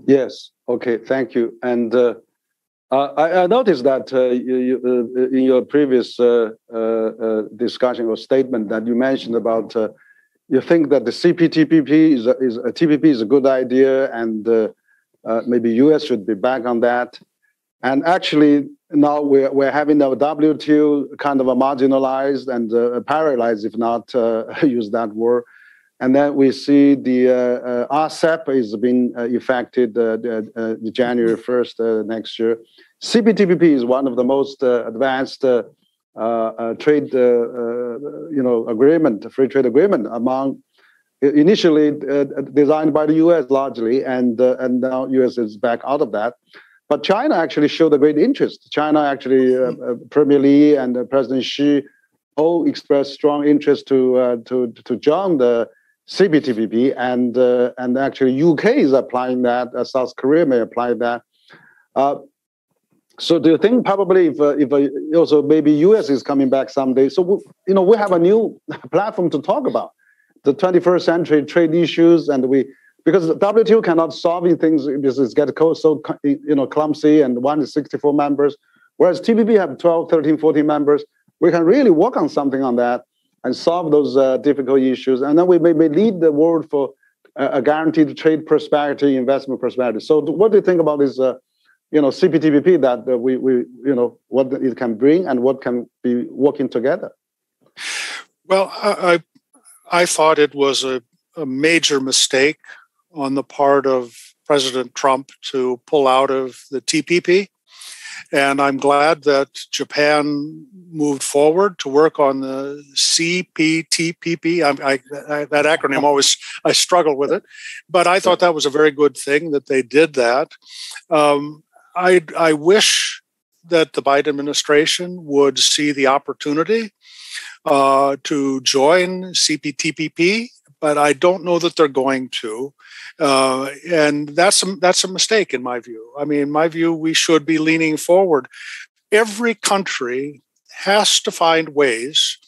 Yes. Okay. Thank you. And I noticed that in your previous discussion or statement that you mentioned about you think that the CPTPP is a good idea, and maybe U.S. should be back on that. And actually, now we're having our WTO kind of a marginalized and paralyzed, if not use that word. And then we see the RCEP is being effected January 1st next year. CPTPP is one of the most advanced trade, free trade agreement among initially designed by the U.S. largely, and now U.S. is back out of that. But China actually showed a great interest. China actually, Premier Li and President Xi all expressed strong interest to join the CPTPP, and actually UK is applying that. South Korea may apply that. So do you think probably if also maybe US is coming back someday? So we have a new platform to talk about the 21st century trade issues, and because the WTO cannot solve things because it's get so clumsy, and 164 members, whereas TPP have 12, 13, 14 members. We can really work on something on that and solve those difficult issues, and then we may lead the world for a guaranteed trade prosperity, investment prosperity. So what do you think about this? CPTPP that what it can bring and what can be working together? Well, I thought it was a major mistake on the part of President Trump to pull out of the TPP. And I'm glad that Japan moved forward to work on the CPTPP. That acronym I struggle with it, but I thought that was a very good thing that they did that. I wish that the Biden administration would see the opportunity to join CPTPP, but I don't know that they're going to. And that's a mistake in my view. I mean, in my view, we should be leaning forward. Every country has to find ways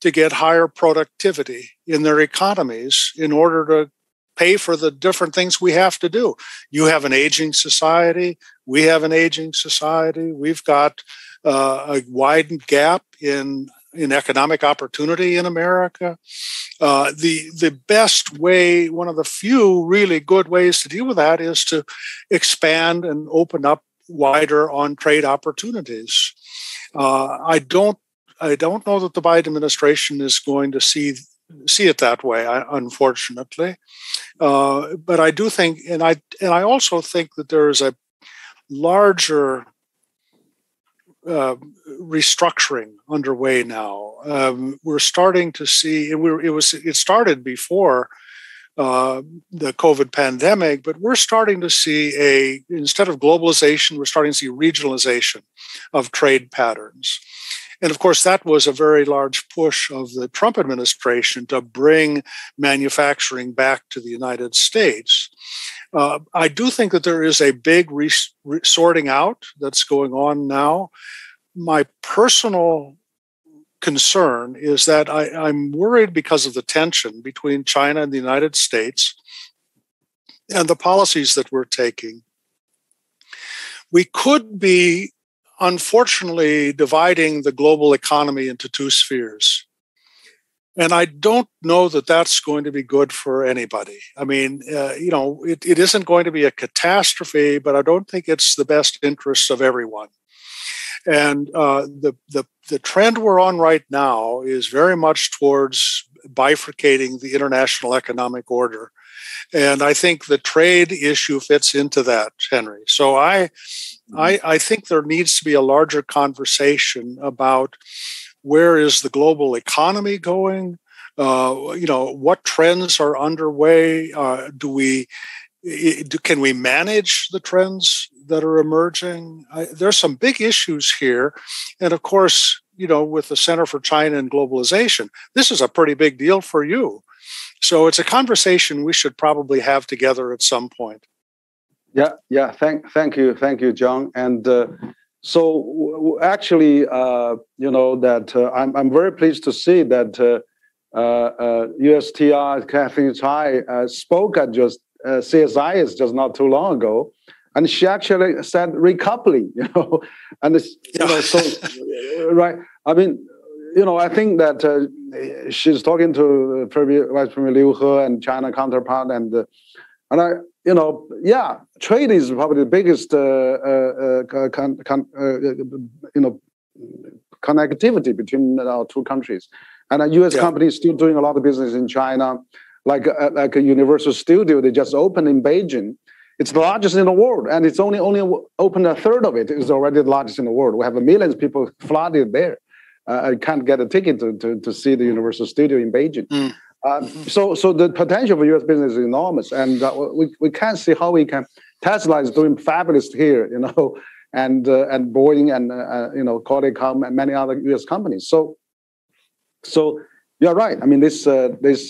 to get higher productivity in their economies in order to pay for the different things we have to do. You have an aging society. We have an aging society. We've got a widened gap in economic opportunity in America. The best way, one of the few really good ways to deal with that is to expand and open up wider on trade opportunities. I don't know that the Biden administration is going to see it that way, unfortunately. But I do think, and I also think that there is a larger restructuring underway now. We're starting to see it started before the COVID pandemic, but we're starting to see instead of globalization, we're starting to see regionalization of trade patterns. And of course, that was a very large push of the Trump administration to bring manufacturing back to the United States. I do think that there is a big sorting out that's going on now. My personal concern is that I'm worried because of the tension between China and the United States and the policies that we're taking. We could be, unfortunately, dividing the global economy into two spheres. And I don't know that that's going to be good for anybody. I mean, it isn't going to be a catastrophe, but I don't think it's the best interests of everyone. And the trend we're on right now is very much towards bifurcating the international economic order. And I think the trade issue fits into that, Henry. So I think there needs to be a larger conversation about where is the global economy going? What trends are underway? Can we manage the trends that are emerging? There's some big issues here. And of course, with the Center for China and Globalization, this is a pretty big deal for you. So it's a conversation we should probably have together at some point. Yeah. Thank you, John. And so actually, that I'm very pleased to see that USTR Kathleen Tsai spoke at just CSIS just not too long ago, and she actually said recoupling, and it's, so right. I mean, I think that she's talking to Vice Premier Liu He and China counterpart, and I, trade is probably the biggest, connectivity between our two countries. And a U.S. company is still doing a lot of business in China, like a Universal Studio they just opened in Beijing. It's the largest in the world, and it's only opened a third of it. It's already the largest in the world. We have millions of people flooded there. I can't get a ticket to see the Universal Studio in Beijing. So the potential for U.S. business is enormous, and we can't see how we can. Tesla is doing fabulous here, and Boeing and Qualcomm and many other U.S. companies. So you're right. I mean, this business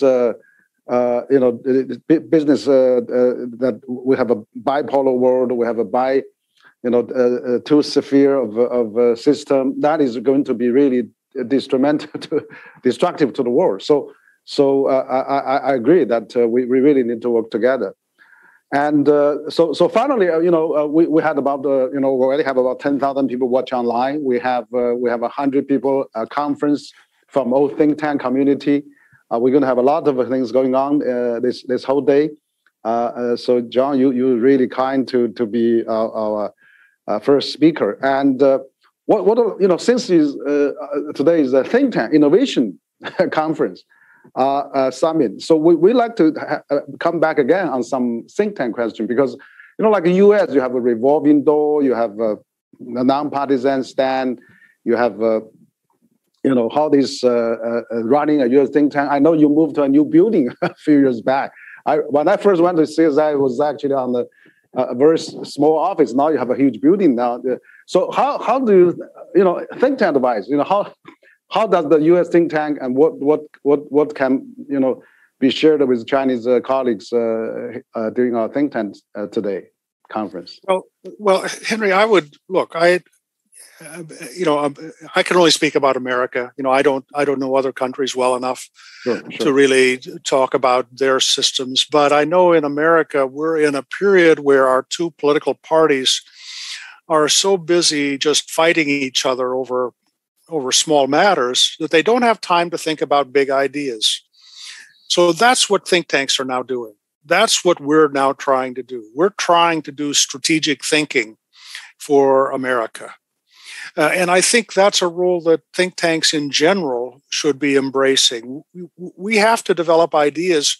that we have a bipolar world, we have a two sphere of system that is going to be really destructive to the world. So I agree that we really need to work together. And so finally, we had about we already have about 10,000 people watch online. We have 100 people conference from all think tank community. We're going to have a lot of things going on this whole day. So John, you're really kind to be our first speaker. And since today is a think tank innovation conference. Summit. So we like to come back again on some think tank question, because like in the U.S. you have a revolving door, you have a nonpartisan stand, you have how this running a U.S. think tank. I know you moved to a new building a few years back. When I first went to CSI, it was actually on a very small office. Now you have a huge building now. So how do you think tank advice? How does the U.S. think tank and what can be shared with Chinese colleagues during our think tank today conference? Well, Henry, I would look. I can only speak about America. I don't know other countries well enough to really talk about their systems. But I know in America we're in a period where our two political parties are so busy just fighting each other over small matters that they don't have time to think about big ideas. So that's what think tanks are now doing. That's what we're now trying to do. We're trying to do strategic thinking for America. And I think that's a role that think tanks in general should be embracing. We have to develop ideas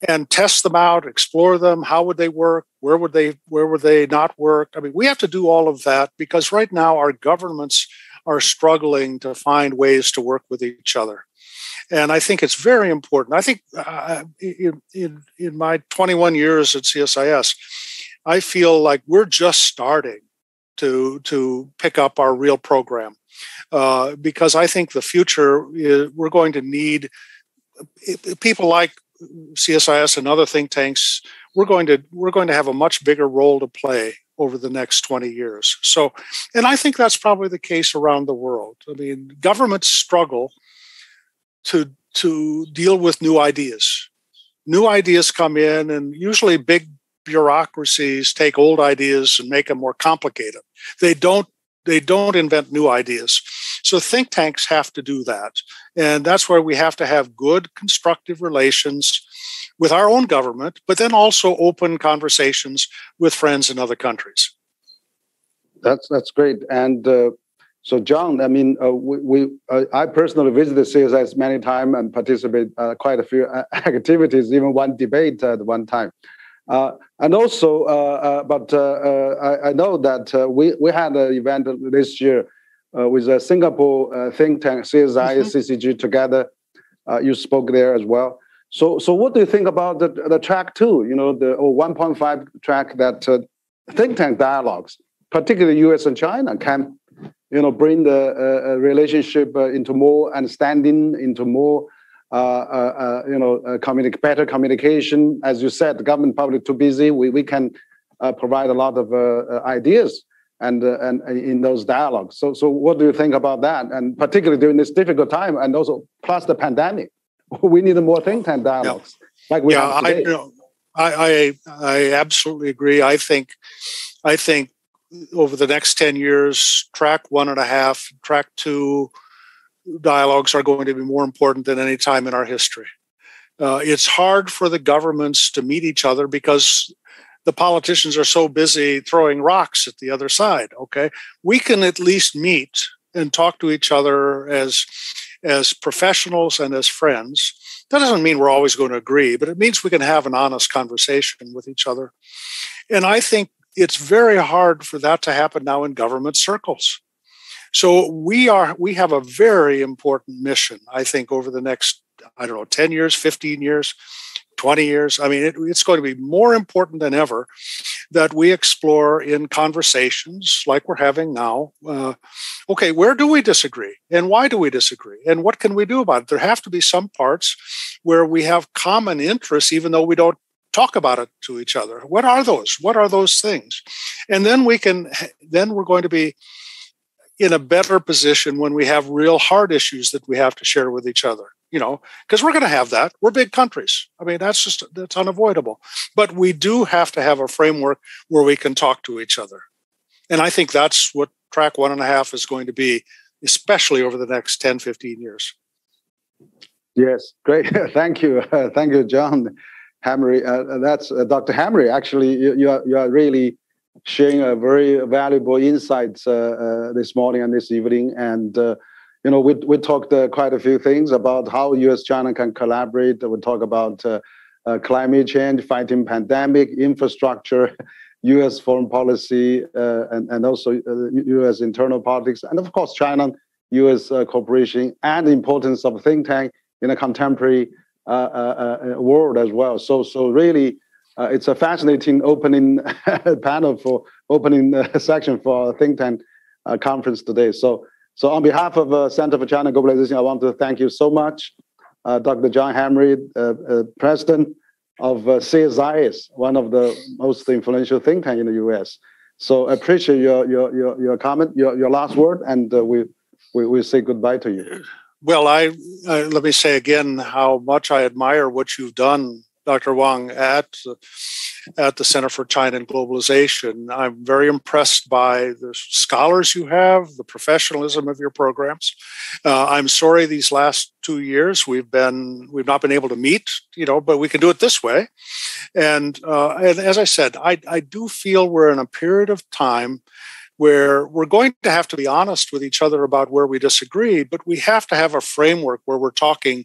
and test them out, explore them. How would they work? Where would they not work? I mean, we have to do all of that because right now our governments are struggling to find ways to work with each other. And I think it's very important. I think in my 21 years at CSIS, I feel like we're just starting to pick up our real program because I think the future we're going to need people like CSIS and other think tanks. We're going to have a much bigger role to play over the next 20 years. So, and I think that's probably the case around the world. I mean, governments struggle to deal with new ideas. New ideas come in, and usually big bureaucracies take old ideas and make them more complicated. They don't invent new ideas. So think tanks have to do that. And that's where we have to have good, constructive relations with our own government, but then also open conversations with friends in other countries. That's great. And so, John, I mean, I personally visited CSIS many times and participate quite a few activities, even one debate at one time. And also, I know that we had an event this year with a Singapore think tank, CSIS, CCG together. You spoke there as well. So what do you think about the track two? The 1.5 track that think tank dialogues, particularly U.S. and China, can bring the relationship into more understanding, into more better communication. As you said, the government probably too busy. We can provide a lot of ideas and in those dialogues. So what do you think about that? And particularly during this difficult time, and also plus the pandemic, we need more think tank dialogues like we have today. I absolutely agree. I think over the next 10 years, track 1.5, track 2 dialogues are going to be more important than any time in our history. It's hard for the governments to meet each other because the politicians are so busy throwing rocks at the other side. Okay, we can at least meet and talk to each other as professionals and as friends. That doesn't mean we're always going to agree, but it means we can have an honest conversation with each other. And I think it's very hard for that to happen now in government circles. So we have a very important mission, I think, over the next, 10 years, 15 years, 20 years. I mean, it's going to be more important than ever that we explore in conversations like we're having now. Okay, where do we disagree? And why do we disagree? And what can we do about it? There have to be some parts where we have common interests, even though we don't talk about it to each other. What are those? What are those things? And then we're going to be in a better position when we have real hard issues that we have to share with each other, because we're going to have that. We're big countries. I mean, that's unavoidable. But we do have to have a framework where we can talk to each other. And I think that's what track 1.5 is going to be, especially over the next 10, 15 years. Yes, great. Thank you. Thank you, John Hamre. That's Dr. Hamre. Actually, you are really sharing a very valuable insights this morning and this evening. And, we talked quite a few things about how U.S.-China can collaborate. We talk about climate change, fighting pandemic, infrastructure, U.S. foreign policy, and also U.S. internal politics, and of course, China-U.S. cooperation, and the importance of think tank in a contemporary world as well. So really, it's a fascinating opening panel for opening section for our think tank conference today. So on behalf of Center for China Globalization, I want to thank you so much, Dr. John Hamre, President of CSIS, one of the most influential think tank in the U.S. So I appreciate your comment, your last word, and we say goodbye to you. Well, let me say again how much I admire what you've done, Dr. Wang, at the Center for China and Globalization. I'm very impressed by the scholars you have, the professionalism of your programs. I'm sorry these last 2 years we've not been able to meet, but we can do it this way. And as I said, I do feel we're in a period of time where we're going to have to be honest with each other about where we disagree, but we have to have a framework where we're talking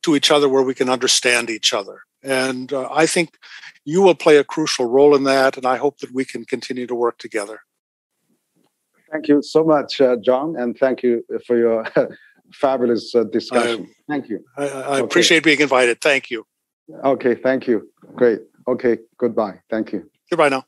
to each other where we can understand each other. And I think you will play a crucial role in that, and I hope that we can continue to work together. Thank you so much, John, and thank you for your fabulous discussion. Thank you. I appreciate being invited. Thank you. Okay, thank you. Great. Okay, goodbye. Thank you. Goodbye now.